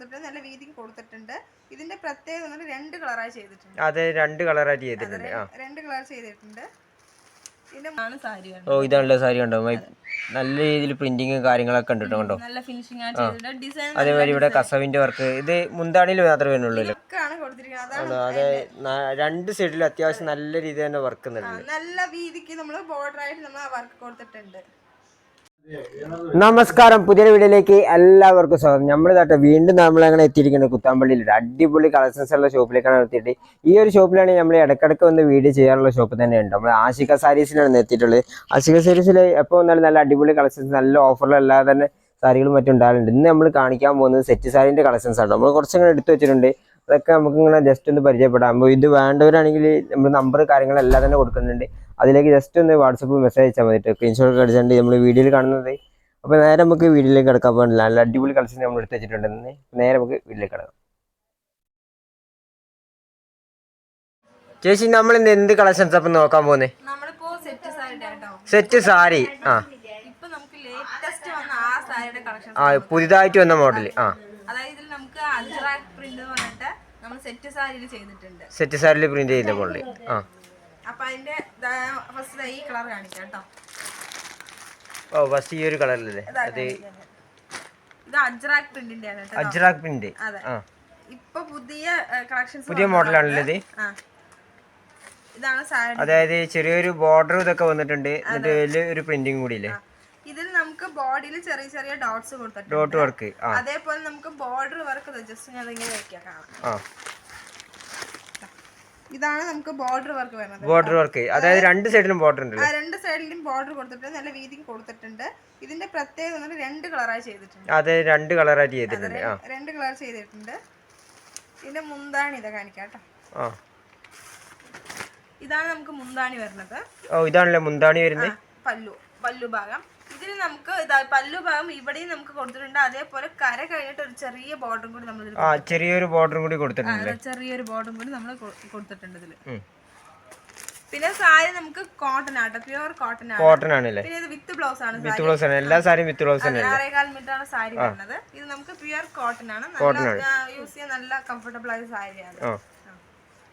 കൊടുത്തിട്ട് നല്ല വീതിക്ക് കൊടുത്തിട്ടുണ്ട്. ഇതിന്റെ പ്രത്യേകത രണ്ട് കളറായി ചെയ്തിട്ടുണ്ട്. അതെ, രണ്ട് കളറായിട്ട് ചെയ്തിട്ടുണ്ട്. രണ്ട് കളർ ചെയ്തിട്ടുണ്ട്. ഓ, ഇതാണല്ലോ സാരി കണ്ടോ, നല്ല രീതിയിൽ പ്രിന്റിങ് കാര്യങ്ങളൊക്കെ ഉണ്ട് കേട്ടോ. നല്ല ഫിനിഷിംഗ് ആണ് ചെയ്തിട്ടുണ്ട്. ഡിസൈൻ അതേപോലെ ഇവിടെ കസവിന്റെ വർക്ക്, ഇത് മുന്താണിയിൽ മാത്രമേ വരുന്നുള്ളൂ. അതെ, രണ്ട് സൈഡിലും അത്യാവശ്യം നല്ല രീതിയിൽ തന്നെ വർക്ക് നല്ല വീതിക്ക് നമ്മൾ ബോർഡർ ആയിട്ട് നമ്മൾ വർക്ക് കൊടുത്തിട്ടുണ്ട്. നമസ്കാരം, പുതിയ വീഡിയോയിലേക്ക് എല്ലാവർക്കും സ്വാഗതം. നമ്മൾ വീണ്ടും നമ്മളങ്ങനെ എത്തിയിരിക്കുന്നത് കുത്താമ്പള്ളിയിൽ അടിപൊളി കളക്ഷൻസ് ഉള്ള ഷോപ്പിലേക്കാണ് എത്തിയിട്ട്. ഈ ഒരു ഷോപ്പിലാണ് നമ്മൾ ഇടക്കിടക്ക് വന്ന് വീഡിയോ ചെയ്യാറുള്ള ഷോപ്പ് തന്നെയുണ്ട്. നമ്മൾ ആഷിക സാരീസിലാണ് എത്തിയിട്ടുള്ളത്. ആഷിക സാരീസിൽ എപ്പോൾ വന്നാലും നല്ല അടിപൊളി കളക്ഷൻസ്, നല്ല ഓഫറിലല്ലാതെ തന്നെ സാരികളും മറ്റും ഉണ്ടാകുന്നുണ്ട്. ഇന്ന് നമ്മൾ കാണിക്കാൻ പോകുന്നത് സെറ്റ് സാരീൻ്റെ കളക്ഷൻസ് ആണ്. നമ്മൾ കുറച്ചങ്ങനെ എടുത്തു വെച്ചിട്ടുണ്ട്. അതൊക്കെ നമുക്ക് ഇങ്ങനെ ജസ്റ്റ് ഒന്ന് പരിചയപ്പെടാം. അപ്പോൾ ഇത് വേണ്ടവരാണെങ്കിൽ നമ്മൾ നമ്പർ കാര്യങ്ങളെല്ലാം തന്നെ കൊടുക്കുന്നുണ്ട്. അതിലേക്ക് ജസ്റ്റ് ഒന്ന് വാട്സപ്പ് മെസ്സേജ് അയച്ചാൽ മതി. സ്ക്രീൻഷോട്ട് അടിച്ചിട്ടുണ്ട് നമ്മൾ വീഡിയോയിൽ കാണുന്നത്. അപ്പോൾ നേരെ നമുക്ക് വീഡിയോയിലേക്ക് കിടക്കാൻ പാടില്ല. നല്ല അടിപൊളി കളക്ഷൻ നമ്മൾ എടുത്ത് വെച്ചിട്ടുണ്ടെന്ന്. നേരെ നമുക്ക് വീഡിയോയിലേക്ക് കിടക്കാം. ചേച്ചി, നമ്മൾ ഇന്ന് എന്ത് കളക്ഷൻസ് അപ്പം നോക്കാൻ പോകുന്നത്? സെറ്റ് സാരി. പുതിയതായിട്ട് വന്ന മോഡൽ. സെറ്റ് സാരിയിൽ പ്രിന്റ് ചെയ്ത മോഡൽ. ഓ, ഫസ്റ്റ് ഈ ഒരു കളറിലല്ലേ? അത് അജ്രാക്ക് പ്രിന്റ്. പുതിയ മോഡലാണല്ലോ ഇത്. അതായത് ചെറിയൊരു ബോർഡർ ഇതൊക്കെ വന്നിട്ടുണ്ട്. എന്നിട്ട് വലിയൊരു പ്രിന്റിങ് കൂടി ഇല്ലേ? ഇതിൽ നമുക്ക് ബോഡിയിൽ ചെറിയ ചെറിയ ഡോട്ട്സ് കൊടുത്തിട്ടുണ്ട്. Dot work. അതേപോലെ നമുക്ക് ബോർഡർ വർക്ക് ജസ്റ്റ് ഞാൻ ഇങ്ങനെ വെക്കാം. ഇതാണ് നമുക്ക് ബോർഡർ വർക്ക് വരുന്നത്. ബോർഡർ വർക്ക്, അതായത് രണ്ട് സൈഡിലും ബോർഡർ ഉണ്ട്. രണ്ട് സൈഡിലും ബോർഡർ കൊടുത്തിട്ട് നല്ല വീതിക്ക് കൊടുത്തിട്ടുണ്ട്. ഇതിന്റെ പ്രത്യേകത രണ്ട് കളറായി ചെയ്തിട്ടുണ്ട്. അതെ, രണ്ട് കളറായിട്ട് ചെയ്തിട്ടുണ്ട്. രണ്ട് കളർ ചെയ്തിട്ടുണ്ട്. ഇതിന്റെ മുന്താണി ഇതാ കാണിക്കാം കേട്ടോ. ഇതാണ് നമുക്ക് മുന്താണി വരുന്നത്. ഓ, ഇതാണല്ലേ മുന്താണി വരുന്നത്. പല്ലു ഭാഗം ഇതിന് നമുക്ക് പല്ലു ഭാഗം ഇവിടെയും നമുക്ക് കൊടുത്തിട്ടുണ്ട്. അതേപോലെ കര കഴിഞ്ഞിട്ട് ഒരു ചെറിയ ബോർഡറും കൂടി നമ്മൾ ചെറിയൊരു ബോർഡറും കൂടി കൊടുത്തിട്ടുണ്ട്. ചെറിയൊരു ബോർഡറും കൂടി നമ്മൾ കൊടുത്തിട്ടുണ്ട് ഇതില്. പിന്നെ സാരി നമുക്ക് കോട്ടൺ ആട്ടോ, പ്യുവർ കോട്ടൺ ആണല്ലേ. പിന്നെ ഇത് വിത്ത് ബ്ലൗസ് ആണ്. എല്ലാ സാരിയും വിത്ത് ബ്ലൗസ് ആണ്. 6.25 മീറ്ററാണ് സാരി വരുന്നത്. ഇത് നമുക്ക് പ്യുവർ കോട്ടൺ ആണ്. യൂസ് ചെയ്യാൻ നല്ല കംഫർട്ടബിൾ ആയ സാരിയാണ്.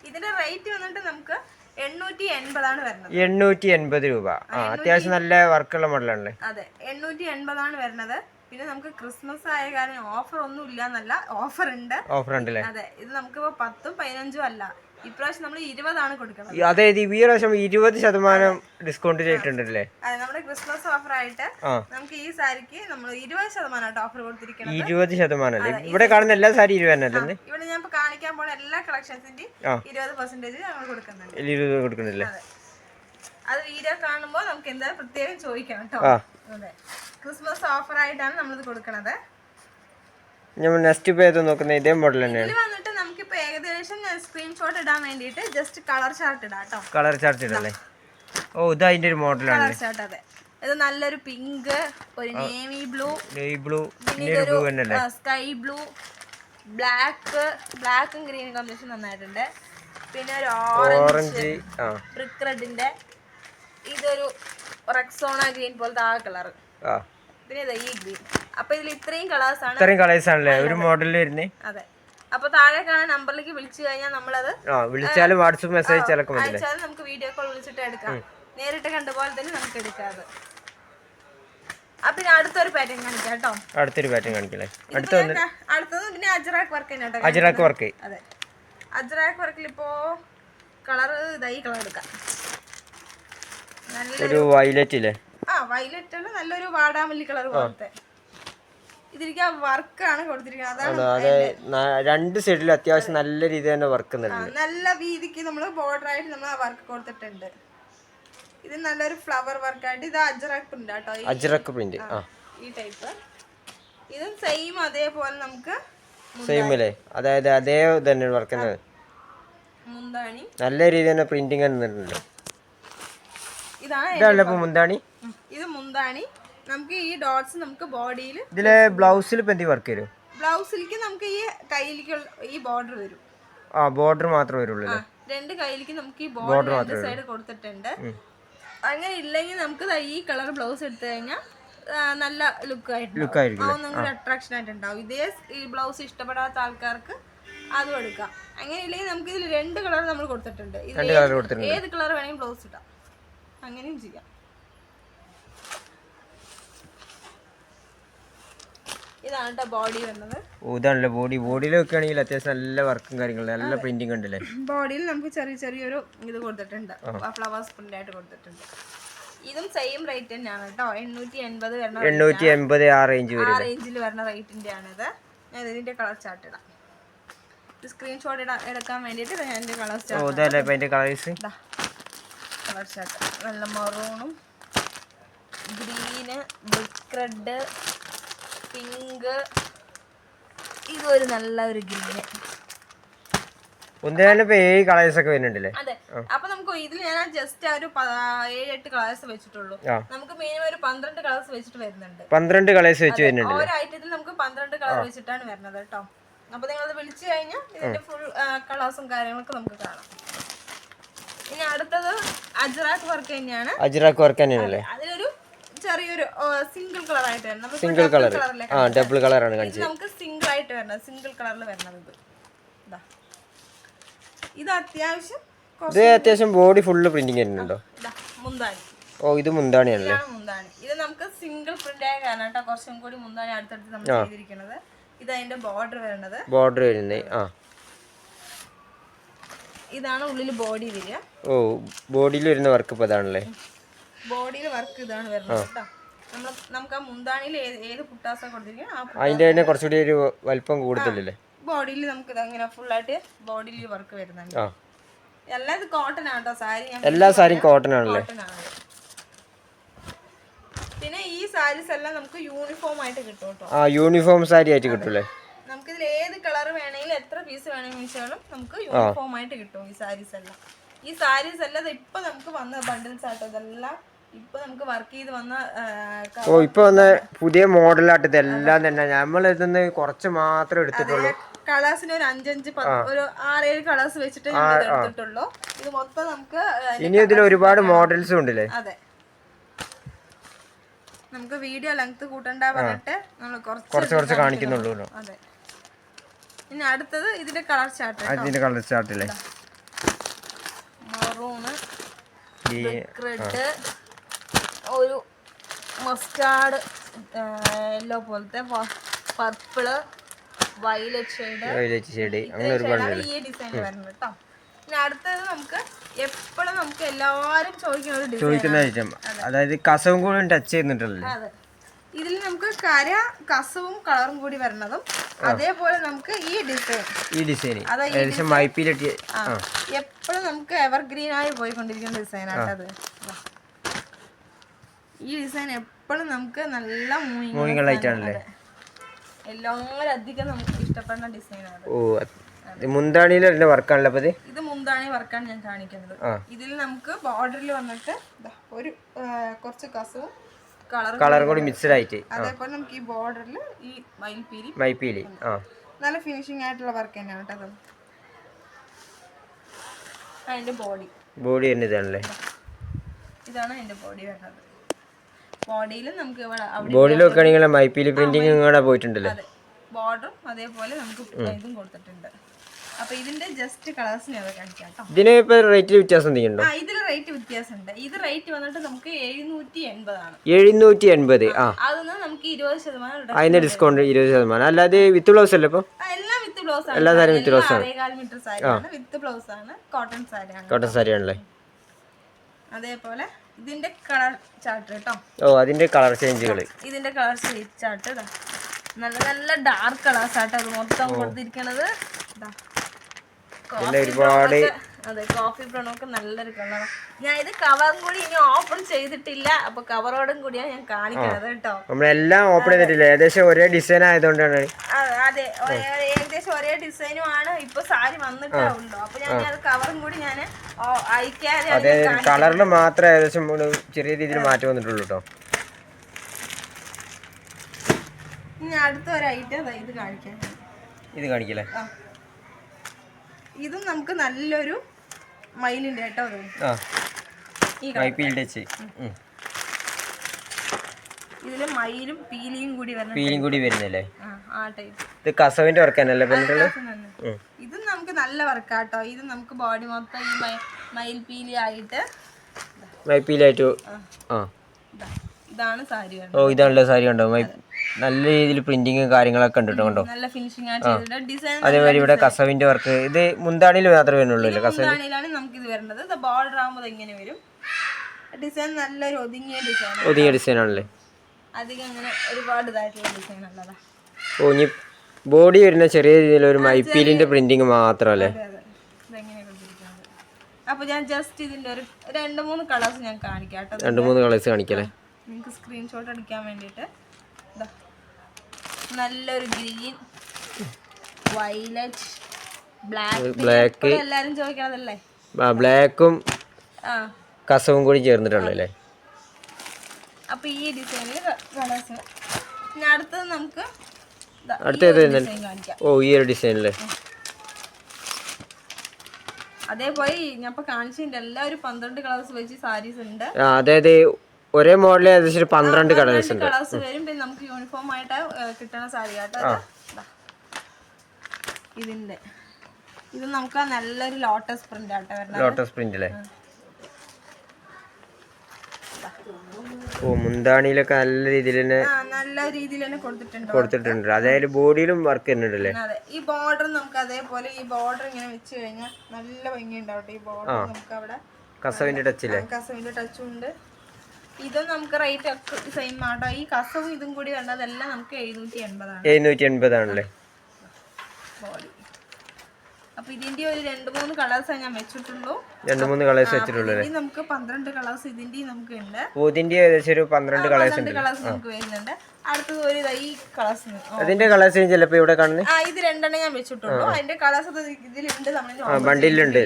ഇതിന്റെ റേറ്റ് വന്നിട്ട് നമുക്ക് 880 ആണ് വരുന്നത്. 880 രൂപ. അത്യാവശ്യം നല്ല വർക്കുള്ള മോഡലാണല്ലേ. അതെ, 880 ആണ് വരുന്നത്. പിന്നെ നമുക്ക് ക്രിസ്മസ് ആയ കാരണം ഓഫർ ഒന്നും ഇല്ല എന്നല്ല, ഓഫർ ഉണ്ട്. അതെ, ഇത് നമുക്ക് 10ഉം 15ഉം അല്ല, ഇപ്രാവശ്യം നമ്മൾ 20 ആണ് കൊടുക്കുന്നത്. അതായത് ഈ പ്രാവശ്യം 20% ഡിസ്കൗണ്ട് ചെയ്തിട്ടുണ്ടല്ലേ? അതെ, നമ്മുടെ ക്രിസ്മസ് ഓഫർ ആയിട്ട് നമുക്ക് ഈ സാരിക്ക് നമ്മൾ 20% ഓഫർ കൊടുത്തിരിക്കുന്നത്. 20% അല്ലേ? ഇവിടെ കാണുന്ന എല്ലാ സാരി 20 അല്ലേ? ഇവിടെ ഞാൻ കാണിക്കാൻ പോണ എല്ലാ കളക്ഷൻസിന്റെ 20% ഞങ്ങൾ കൊടുക്കുന്നുണ്ട്. 20 കൊടുക്കുന്നില്ലേ? അത് വീഡിയോ കാണുമ്പോൾ നമുക്ക് എന്തായാലും പ്രത്യേകം ചോദിക്കണം കേട്ടോ. അതെ, ക്രിസ്മസ് ഓഫർ ആയിട്ടാണ് നമ്മളിത് കൊടുക്കുന്നത്. നെക്സ്റ്റ് പേജ് നോക്കുന്ന ഇതേ മോഡൽ തന്നെയാണ്. വന്നിട്ട് നമുക്കിപ്പോ ഏകദേശം സ്ക്രീൻഷോട്ട് ഇടാൻ വേണ്ടിട്ട് ജസ്റ്റ് കളർ ചാർട്ട് ഇടാം കേട്ടോ. Colour chart ഇടല്ലേ? ഓ, ഇത് അതിന്റെ ഒരു മോഡലാണ്. Colour chart. അതെ, ഇത് നല്ലൊരു പിങ്ക്, ഒരു നേവി ബ്ലൂ, സ്കൈ ബ്ലൂ, ബ്ലാക്കും ഗ്രീനും കോമ്പിനേഷൻ നന്നായിട്ടുണ്ട്. പിന്നെ ഒരു ഓറഞ്ച്, ബ്രിക്ക് റെഡിന്റെ, ഇതൊരു റെക്സോണ ഗ്രീൻ പോലത്തെ ആ കളർ, പിന്നെ ഈ ഗ്രീൻ. അപ്പൊ ഇതിൽ ഇത്രയും കളേഴ്സ് ആണ് ഒരു മോഡലിൽ വരുന്നേ. അതെ, അപ്പൊ താഴെ കാണാൻ നമ്പറിലേക്ക് വിളിച്ചു കഴിഞ്ഞാൽ നമ്മളത് വിളിച്ചാലും വാട്സ്ആപ്പ് മെസ്സേജ് അയച്ചാലും നമുക്ക് വീഡിയോ കോൾ വിളിച്ചിട്ട് എടുക്കാം. നേരിട്ട് കണ്ട പോലെ തന്നെ നമുക്ക് എടുക്കാം. അപ്പൊ അടുത്തൊരു പാറ്റേൺ കാണിക്കാം കേട്ടോ. അടുത്തൊരു പാറ്റേൺ കാണിക്കല്ലേ? അടുത്തത് പിന്നെ അജ്രാക്ക് വർക്ക്. അജ്രാക്ക് വർക്ക്. അതെ, അജ്രാക്ക് വർക്കിൽ ഇപ്പോ കളർ ഇതായി കളർ എടുക്കാം. ഒരു വയലറ്റ് ഇല്ലേ? വയലറ്റ് അല്ല, നല്ലൊരു വാടാമല്ലി കളർ പോലത്തെ. ഇതിരിക്കാ വർക്കാണ് കൊടുത്തിരിക്കുന്നത്. അതെ, രണ്ട് സൈഡിലും അത്യാവശ്യം നല്ല രീതിയിൽ തന്നെ വർക്ക് നല്ല വീതിക്ക് നമ്മൾ ബോർഡർ ആയിട്ട് നമ്മൾ വർക്ക് കൊടുത്തിട്ടുണ്ട്. ഇത് നല്ലൊരു ഫ്ലവർ വർക്കായിട്ട്. ഇത് അജ്രക് പ്രിന്റ് കേട്ടോ. അജ്രക് പ്രിന്റ് ഈ ടൈപ്പ്. ഇതും സെയിം അതേപോലെ നമുക്ക് സെയിം അല്ലേ? അതായത് അതേ തന്നെ വർക്ക് മുന്താണി നല്ല രീതിയിൽ തന്നെ പ്രിന്റിങ് വന്നിട്ടുണ്ട്. ഇതാണ് മുന്താണി. ഇത് മുന്താണി. നമുക്ക് ഈ ഡോട്ട്സ് നമുക്ക് ബോഡിയിൽ ഇതിലെ ബ്ലൗസിൽ എന്ത് വർക്ക് വരും? ബ്ലൗസിലേക്ക് നമുക്ക് ഈ കൈയിലേക്ക് ഈ ബോർഡർ വരും. ബോർഡർ മാത്രമേ വരുള്ളൂ. രണ്ട് കൈയിലേക്ക് നമുക്ക് ഈ ബോർഡർ സൈഡ് കൊടുത്തിട്ടുണ്ട്. അങ്ങനെ ഇല്ലെങ്കിൽ നമുക്ക് ഈ കളർ ബ്ലൗസ് എടുത്തു കഴിഞ്ഞാൽ നല്ല ലുക്ക് ആയിട്ടുണ്ടാവും, അതൊന്നും കൂടി അട്രാക്ഷൻ ആയിട്ടുണ്ടാവും. ഇതേ ഈ ബ്ലൗസ് ഇഷ്ടപ്പെടാത്ത ആൾക്കാർക്ക് അതും എടുക്കാം. അങ്ങനെയില്ലെങ്കിൽ നമുക്ക് ഇതിൽ 2 കളർ നമ്മൾ കൊടുത്തിട്ടുണ്ട്. ഏത് കളർ വേണമെങ്കിൽ ബ്ലൗസ് ഇടാം, അങ്ങനെയും ചെയ്യാം. ഇതാണ് കേട്ടോ ബോഡി വരുന്നത്. ഇതാണല്ലോ ബോഡി. ബോഡിയിൽ വെക്കുകയാണെങ്കിൽ അത്യാവശ്യം നല്ല വർക്കും കാര്യങ്ങളും നല്ല പ്രിന്റിംഗ് ഉണ്ടല്ലേ. ബോഡിയിൽ നമുക്ക് ചെറിയൊരു ഇത് കൊടുത്തിട്ടുണ്ട്, ഫ്ലവേഴ്സ് പ്രിന്റ് ആയിട്ട് കൊടുത്തിട്ടുണ്ട്. ഇതും സെയിം റേറ്റ് തന്നെയാണ് കേട്ടോ, 880 വരുന്ന 880 ആ റേഞ്ചിൽ വരുന്ന റേറ്റിന്റെ ആണിത്. ഞാൻ ഇതിന്റെ കളർ ചാർട്ട് ഇടാം. സ്ക്രീൻഷോട്ട് എടുക്കാൻ വേണ്ടിയിട്ട് ഞാൻ എൻ്റെ കളർ ചാർട്ട് നല്ല മറൂണും ഗ്രീന്, ബ്രിക്ക് റെഡ്, പിങ്ക്, ഇതൊരു നല്ലൊരു ഗ്രീന്. അതെ, അപ്പൊ നമുക്ക് ഇതിൽ ഞാൻ ജസ്റ്റ് ഒരു 7-8 കളേഴ്സ് വെച്ചിട്ടുള്ളൂ. നമുക്ക് മിനിമം ഒരു 12 കളേഴ്സ് വെച്ചിട്ട് വരുന്നുണ്ട്. 12 കളേഴ്സ് വെച്ച് വരുന്നുണ്ട്. ഓരോ ഐറ്റത്തിൽ നമുക്ക് 12 കളർ വെച്ചിട്ടാണ് വരുന്നത് കേട്ടോ. അപ്പൊ നിങ്ങളത് വിളിച്ചു കഴിഞ്ഞാൽ ഇതിന്റെ ഫുൾ കളേഴ്സും കാര്യങ്ങളൊക്കെ നമുക്ക് കാണാം. ഇനി അടുത്തത് അജ്രാക്ക് വർക്ക് തന്നെയാണ്. അതിലൊരു ചെറിയൊരു സിംഗിൾ കളർ ആയിട്ട് വരുന്നത്. സിംഗിൾ കളർ, ഡബിൾ കളർ ആണ് നമുക്ക് സിംഗിൾ ആയിട്ട് വരുന്നത്, സിംഗിൾ കളറിൽ വരുന്നത്. ഇത് അത്യാവശ്യം ബോഡി ഫുള്ള് പ്രിന്റിംഗ് വരുന്നുണ്ടോ? മുന്താണി. ഇത് മുന്താണിയാണല്ലേ. മുന്താണി ഇത് നമുക്ക് സിംഗിൾ പ്രിന്റ് ആയ കാരണം കേട്ടോ, കുറച്ചും കൂടി മുന്താണി അടുത്തടുത്ത് നമ്മൾ ചെയ്തിരിക്കുന്നത്. ഇത് അതിന്റെ ബോർഡർ വരുന്നത്. ഇതാണ് ഉള്ളിൽ ബോഡി വരിക. ബോഡിയിൽ വരുന്ന വർക്ക് ഇപ്പൊ ഇതാണല്ലേ. ബോഡിയിൽ വർക്ക് ഇതാണ് വരുന്നത് കേട്ടോ. നമുക്ക് ആ മുന്താണിയിൽ ഏത് പുട്ടാസ കൊടുത്തിരിക്കുന്നത് അതിന്റെ കുറച്ചുകൂടി ഒരു വലിപ്പം കൂടുതലല്ലേ. ബോഡിയിൽ നമുക്ക് ഇങ്ങനെ ഫുൾ ആയിട്ട് ബോഡിയിൽ വർക്ക് വരുന്നുണ്ട്. എല്ലാം ഇത് കോട്ടൺ ആട്ടോ സാരി. എല്ലാ സാരിയും കോട്ടൺ ആണല്ലേ. പിന്നെ ഈ സാരീസ് എല്ലാം നമുക്ക് യൂണിഫോം ആയിട്ട് കിട്ടും കേട്ടോ. യൂണിഫോം സാരി ആയിട്ട് കിട്ടൂലേ. നമുക്ക് ഇതിൽ ഏത് കളർ വേണമെങ്കിലും എത്ര പീസ് വേണമെങ്കിലും വെച്ചാലും നമുക്ക് യൂണിഫോം ആയിട്ട് കിട്ടും ഈ സാരീസ് എല്ലാം. ഈ സാരീസ് എല്ലാം ഇപ്പൊ നമുക്ക് വന്ന ബണ്ടിൽസ് ആട്ടോ. ഇതെല്ലാം ഇപ്പൊ നമുക്ക് വർക്ക് ചെയ്ത് വന്ന ഇപ്പൊ വന്ന പുതിയ മോഡലായിട്ട് ഇതെല്ലാം തന്നെ. നമ്മൾ ഇതൊന്ന് കുറച്ച് മാത്രമേ എടുത്തിട്ടുള്ളൂ. കളേഴ്സിന് ഒരു 5-5 ഒരു 6-7 കളേഴ്സ് വെച്ചിട്ട് എടുത്തിട്ടുള്ളൂ. ഇത് മൊത്തം നമുക്ക് ഇനി ഇതിൽ ഒരുപാട് മോഡൽസും ഉണ്ടല്ലേ. അതെ, നമുക്ക് വീഡിയോ ലെങ്ത് കൂട്ടണ്ട പറഞ്ഞിട്ട് നമ്മൾ കുറച്ച് കാണിക്കുന്നുള്ളൂ. അതെ. ഇനി അടുത്തത് ഇതിന്റെ കളർ ചാർട്ട്. മറൂണ്, റെഡ്, ഒരു മസ്റ്റാർഡ് യെല്ലോ പോലത്തെ, പർപ്പിള്, വയലറ്റ് ഷെയ്ഡ്, അങ്ങനെ ഒരുപാട് ഈ ഡിസൈൻ വരുന്നത് കേട്ടോ. പിന്നെ അടുത്തത് നമുക്ക് എപ്പോഴും നമുക്ക് എല്ലാവരും ചോദിക്കുന്ന ഐറ്റം, അതായത് കസവും കൂടി ടച്ച് ചെയ്യുന്നുണ്ടല്ലോ. അതെ, ഇതിൽ നമുക്ക് കസവും കളറും കൂടി വരുന്നതും അതേപോലെ നമുക്ക് ഈ ഡിസൈൻ എപ്പോഴും നമുക്ക് എവർഗ്രീൻ ആയി പോയിക്കൊണ്ടിരിക്കുന്ന ഡിസൈനാണ് അത്. ഈ ഡിസൈൻ എപ്പോഴും നമുക്ക് നല്ല മൂവിങ് ആയിട്ടാണല്ലേ. എല്ലാവരും അധികം നമുക്ക് ഇഷ്ടപ്പെടുന്ന ഡിസൈനാണ്. മുന്താണിയിൽ വർക്കാണല്ലോ. ഇത് മുന്താണി വർക്കാണ് ഞാൻ കാണിക്കുന്നത്. ഇതിൽ നമുക്ക് ബോർഡറിൽ വന്നിട്ട് ഒരു കുറച്ച് കസവും കളർ കൂടി മിക്സ്ഡ് ആയിട്ട്, അതേപോലെ നമുക്ക് ഈ ബോർഡറിൽ ഈ മയിൽപീലി നല്ല ഫിനിഷിംഗ് ആയിട്ടുള്ള വർക്ക് തന്നെയാണ് കേട്ടോ. അതിന്റെ ബോഡി ഇതാണല്ലേ. ഇതാണ് അതിന്റെ ബോഡി വരുന്നത്. ബോഡിയിൽ നമുക്ക് ബോഡിയിൽ വെക്കുകയാണെങ്കിൽ മയിൽപീലി പ്രിന്റിംഗ് ഇങ്ങോട്ട് പോയിട്ടുണ്ടല്ലോ. ബോർഡറും അതേപോലെ നമുക്ക് ഇതും കൊടുത്തിട്ടുണ്ട്. അപ്പൊ ഇതിന്റെ ജസ്റ്റ് കളേഴ്സിനെ കാണിക്കാം കേട്ടോ. ഇതിന് ഇപ്പൊ റേറ്റ് വ്യത്യാസം ഉണ്ടോ? ഇതിൽ റേറ്റ് വ്യത്യാസമുണ്ട്. ഇത് റേറ്റ് വന്നിട്ട് നമുക്ക് 780 ആണ്. 780. അതൊന്നും നമുക്ക് 20% അതിന്റെ ഡിസ്കൗണ്ട് 20%. അല്ലാതെ വിത്ത് ബ്ലൗസ് അല്ലേ ഇപ്പൊ? എല്ലാം വിത്ത് ബ്ലൗസ് ആണ്. എല്ലാ സാരിയും വിത്ത് ബ്ലൗസ് ആണ്. 4.5 മീറ്റർ സാരിയാണ്, വിത്ത് ബ്ലൗസ് ആണ്, കോട്ടൺ സാരി ആണല്ലേ. അതേപോലെ ഇതിന്റെ കളർ ചാർട്ട് കേട്ടോ. അതിന്റെ കളർ ചേഞ്ചുകൾ, ഇതിന്റെ കളർ ചാർട്ട് നല്ല നല്ല ഡാർക്ക് കളേഴ്സ് ആട്ടോ അത് മൊത്തം കൊടുത്തിരിക്കണത്. ഒരുപാട് അതെ, കോഫി ബ്രൗൺ ഒക്കെ നല്ലൊരു കളറാണ്. ഞാൻ ഇത് കവറും കൂടി ഇനി ഓപ്പൺ ചെയ്തിട്ടില്ല, അപ്പൊ കവറോടും കൂടിയാണ് ഞാൻ കാണിക്കുന്നത് കേട്ടോ. നമ്മളെല്ലാം ഓപ്പൺ ചെയ്തിട്ടില്ല, ഏകദേശം ഒരേ ഡിസൈൻ ആയതുകൊണ്ടാണ്. അതെ, ഏകദേശം ഒരേ ഡിസൈനും ആണ്. ഇപ്പൊ സാരി വന്നിട്ടേ ഉള്ളൂ. അപ്പൊ ഞാൻ അത് കവറും കൂടി ഞാൻ അയക്കാതെ കളറിൽ മാത്രം ഏകദേശം ചെറിയ രീതിയിൽ മാറ്റം വന്നിട്ടുള്ളൂ കേട്ടോ. ഇനി അടുത്ത ഒരു ഐറ്റം ഇത് കാണിക്കാൻ. ഇത് കാണിക്കല്ലേ. ഇതും നമുക്ക് നല്ലൊരു മയിലിന്റെ കേട്ടോ. ഇതില് മയിലും പീലിയും കൂടി വരുന്നില്ലേ? ആ ടൈപ്പ്. ഇത് കസവിന്റെ വർക്ക് തന്നെയല്ലേ പെണ്ണിട്ടുള്ളൂ? ഇത് നമുക്ക് നല്ല വർക്കാട്ടോ. ഇത് നമുക്ക് ബോഡി മൊത്തം ഈ മയിൽ പീലി ആയിട്ട് ഇതാണ് സാരി. ഓ ഇതാണല്ലോ സാരി കണ്ടോ? നല്ല രീതിയിൽ പ്രിന്റിങ് കാര്യങ്ങളൊക്കെ ഉണ്ട് കേട്ടോ. നല്ല ഫിനിഷിംഗ് ആണ് ചെയ്തിട്ട്. ഡിസൈൻ അതേമാതിരി ഇവിടെ കസവിന്റെ വർക്ക്. ഇത് മുന്താണിയിൽ മാത്രമേ വരുന്നുള്ളൂ അല്ലേ? മുന്താണിയിലാണ് നമുക്ക് ഇത് വരുന്നത്. ബോർഡർ ആകുമ്പോൾ ഇങ്ങനെ വരും. ഡിസൈൻ നല്ലൊരു ഒതുങ്ങിയ ഡിസൈൻ ആണല്ലേ? അധികം അങ്ങനെ ഒരുപാട് ഇതായിട്ടുള്ള ഡിസൈൻ അല്ലതാ. ഓ ഇനി ബോഡി വരുന്ന ചെറിയ രീതിയിലൊരു മൈപ്പീലിന്റെ പ്രിന്റിങ് മാത്രമല്ലേ? അപ്പൊ ഞാൻ ജസ്റ്റ് ഇതിന്റെ ഒരു 2-3 കളേഴ്സ് ഞാൻ കാണിക്കാം. 2-3 കളേഴ്സ് കാണിക്കല്ലേ? നിങ്ങൾക്ക് സ്ക്രീൻഷോട്ട് അടിക്കാൻ വേണ്ടിയിട്ട്. നല്ലൊരു ഗ്രീൻ, വയലറ്റ്, ബ്ലാക്ക്. എല്ലാരും ചോദിക്കണതല്ലേ? ബ്ലാക്കും കസവും കൂടി ചേർന്നിട്ടുണ്ടല്ലേ? അപ്പൊ ഈ ഡിസൈനിൽ കളേഴ്സ്. പിന്നെ അടുത്തത് നമുക്ക് ഓ ഈ ഒരു ഡിസൈനില്. അതേപോലെ ഞാൻ ഇപ്പൊ കാണിച്ചതിന്റെ എല്ലാ ഒരു 12 കളേഴ്സ് വെച്ച് സാരീസ് ഉണ്ട്. അതായത് ഒരേ മോഡലിൽ ഏകദേശം 12 കളേഴ്സ് ഉണ്ട്. കളേഴ്സ് വരും. പിന്നെ നമുക്ക് യൂണിഫോം ആയിട്ട് കിട്ടണ സാരി ആട്ടോ. ഇതിന്റെ ഇത് നമുക്ക് നല്ലൊരു ലോട്ടസ് പ്രിന്റ് ആട്ടോ വരുന്നത്. ലോട്ടസ് പ്രിന്റ് അല്ലേ? ഓ മുന്താണിയിലൊക്കെ നല്ല രീതിയിൽ തന്നെ കൊടുത്തിട്ടുണ്ട്. അതായത് ബോഡിയിലും വർക്ക് വരുന്നുണ്ടല്ലേ? അതെ. ഈ ബോർഡർ നമുക്ക് അതേപോലെ ഈ ബോർഡർ ഇങ്ങനെ വെച്ച് കഴിഞ്ഞാൽ നല്ല ഭംഗി ഉണ്ടാവട്ടെ. ഈ ബോർഡർ നമുക്ക് അവിടെ കസവിന്റെ ടച്ചും ഉണ്ട്. ഇതും നമുക്ക് റേറ്റ് ഒക്കെ സെയിം ആട്ടോ. ഈ കസവും ഇതും കൂടി വേണ്ടതെല്ലാം നമുക്ക് 780 ആണല്ലേ? ബോഡി. അപ്പൊ ഇതിന്റെ ഒരു 2-3 കളേഴ്സ് ഞാൻ വെച്ചിട്ടുള്ളൂ. 2-3 കളേഴ്സ് വെച്ചിട്ടുള്ളൂ. നമുക്ക് 12 കളേഴ്സ് ഇതിന്റെ നമുക്ക് ഉണ്ട്. ഇതിന്റെ ഏകദേശം ഒരു 12 കളേഴ്സ് ഉണ്ട്. നമുക്ക് വരുന്നുണ്ട്. അടുത്തത് ഒരു ഈ കളേഴ്സ്. അതിന്റെ കളേഴ്സ് ചിലപ്പോ ഇവിടെ കാണുന്നത്. ഇത് 2 ഞാൻ വെച്ചിട്ടുള്ളൂ. അതിന്റെ കളേഴ്സ് ഇതിലുണ്ട്. ബണ്ടിലുണ്ട്.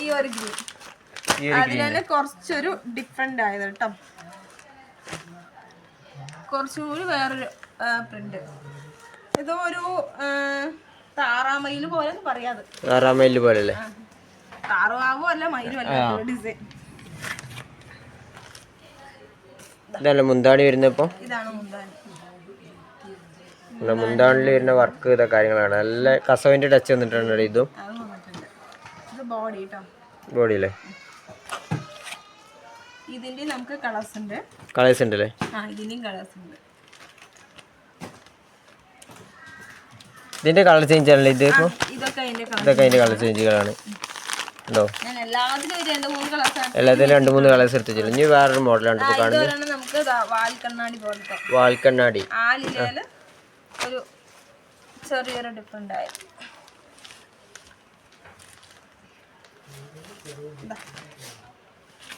ഈ ഒരു ഗ്രീൻ അതിനെ കുറച്ചൊരു ഡിഫറെന്റ് ആയത് കേട്ടോ. കുറച്ചും കൂടി വേറൊരു പ്രിന്റ്. ഇതോ ഒരു താറാമയില് പോലെ പറയാതെ. താറാമയില് പോലെ താറാവോ അല്ല മയിലും അല്ല ഡിസൈൻ. ഇതല്ല മുന്താണി വരുന്നപ്പോ. ഇതാണ് മുന്താണി. മുന്താണിൽ വരുന്ന വർക്ക് ഇതാ കാര്യങ്ങളാണ്. നല്ല കസവിന്റെ ടച്ച് വന്നിട്ടുണ്ട്. ഇതും ഇത് ബോഡി കേട്ടോ. ബോഡി അല്ലേ? ഇതിന്റെ നമുക്ക് കളേഴ്സ് ഉണ്ട്. അല്ലേ? ഇതിന്റെയും കളേഴ്സ് ഉണ്ട്. ഇതിന്റെ കളർ ചേഞ്ച് ആണല്ലേ? ഇതൊക്കെ അതിന്റെ കളർ ചേഞ്ചുകളാണ്. ഉണ്ടോ? എല്ലാത്തിലും 2-3 കളേഴ്സ് എടുത്തില്ല. ഇനി വേറൊരു മോഡലാണ് ഇപ്പൊ കാണുന്നത്. നമുക്ക് വാൽക്കണ്ണാടി പോലത്തെ. വാൽക്കണ്ണാടി ഒരു ചെറിയൊരു ഡിഫറെന്റ് ആയി.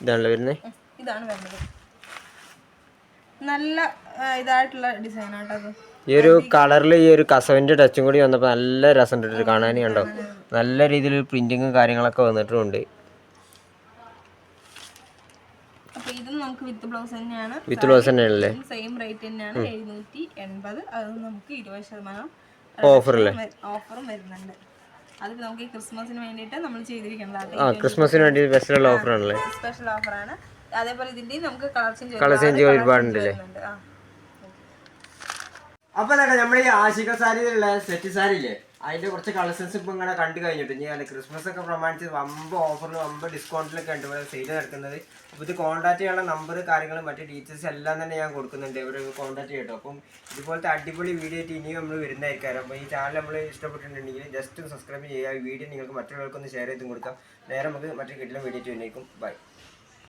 ഇതാണല്ലോ വരുന്നത്. ഇതാണ് വരുന്നത്. നല്ല ഇതായിട്ടുള്ള ഡിസൈൻ ആട്ടോ. ഈ ഒരു കളറിൽ ഈ ഒരു കസവിന്റെ ടച്ചും കൂടി വന്നപ്പോൾ നല്ല രസമുണ്ട് കാണാൻ. കണ്ടോ? നല്ല രീതിയിൽ പ്രിന്റിങ്ങും കാര്യങ്ങളൊക്കെ വന്നിട്ടുണ്ട്. വിത്ത് ബ്ലൗസ് തന്നെയാണ്. വിത്ത് ബ്ലൗസ് തന്നെയാണല്ലേ? സെയിം റേറ്റ് തന്നെയാണ്. 780. അത് നമുക്ക് 20% ഓഫറും വരുന്നുണ്ട്. അത് നമുക്ക് ക്രിസ്മസിന് വേണ്ടിയിട്ട് നമ്മൾ ചെയ്തിരിക്കുന്നത്. ക്രിസ്മസിന് വേണ്ടി സ്പെഷ്യൽ ഓഫറാണല്ലേ? സ്പെഷ്യൽ ഓഫറാണ്. അതേപോലെ ഇതിന്റെയും നമുക്ക് കളർ ചേഞ്ച് ഒരുപാടുണ്ടല്ലേ? അപ്പൊ നമ്മുടെ ഈ ആശിക സാരിയിലുള്ള സെറ്റ് സാരി ഇല്ലേ, അതിന്റെ കുറച്ച് കളക്ഷൻസ് ഇപ്പൊ ഇങ്ങനെ കണ്ടു കഴിഞ്ഞിട്ട് ഞാൻ ക്രിസ്മസ് ഒക്കെ പ്രമാണിച്ച് വമ്പ ഓഫറിൽ വമ്പ ഡിസ്കൗണ്ടിലൊക്കെ ഉണ്ട് ഇവിടെ സെയിൽ നടക്കുന്നത്. അപ്പോൾ ഇത് കോൺടാക്ട് ചെയ്യാനുള്ള നമ്പർ കാര്യങ്ങളും മറ്റു ഡീറ്റെയിൽസ് എല്ലാം തന്നെ ഞാൻ കൊടുക്കുന്നുണ്ട്. ഇവിടെ കോൺടാക്ട് ചെയ്യട്ടോ. അപ്പം ഇതുപോലത്തെ അടിപൊളി വീഡിയോ ആയിട്ട് ഇനിയും നമ്മൾ വരുന്നതായിരിക്കും. അപ്പോൾ ഈ ചാനൽ നമ്മൾ ഇഷ്ടപ്പെട്ടിട്ടുണ്ടെങ്കിൽ ജസ്റ്റ് ഒന്ന് സബ്സ്ക്രൈബ് ചെയ്യുക. ഈ വീഡിയോ നിങ്ങൾക്ക് മറ്റുള്ളവർക്കൊന്ന് ഷെയർ ചെയ്തും കൊടുക്കാം. നേരെ നമുക്ക് മറ്റു കിട്ടുന്ന വീഡിയോ ആയിട്ട് വരുന്നേക്കും. ബൈ.